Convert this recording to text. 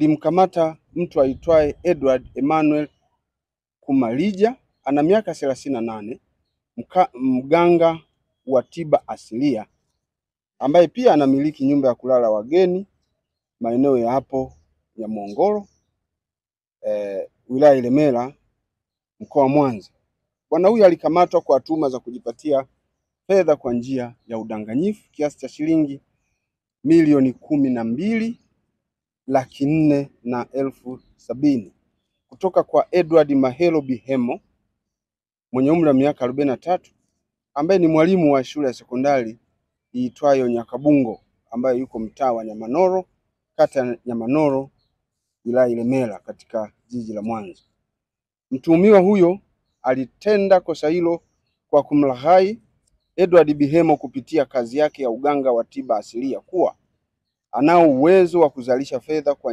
lilimkamata mtu aitwaye Edward Emmanuel Kumalija, ana miaka 38, mganga wa tiba asilia ambaye pia anamiliki nyumba ya kulala wageni maeneo ya hapo ya Mongoro, wilaya Ilemela, mkoa wa Mwanza. Bwana huyu alikamatwa kwa tuhuma za kujipatia fedha kwa njia ya udanganyifu kiasi cha shilingi milioni 12,400,070 kutoka kwa Edward Mahelo Bihemo mwenye umri wa miaka 43, ambaye ni mwalimu wa shule ya sekondari iitwayo Nyakabungo, ambaye yuko mtaa wa Nyamanoro, kata ya Nyamanoro, wilaya Ilemela, katika jiji la Mwanza. Mtuhumiwa huyo alitenda kosa hilo kwa kumlaghai Edward Bihemo kupitia kazi yake ya uganga wa tiba asilia kuwa anao uwezo wa kuzalisha fedha kwa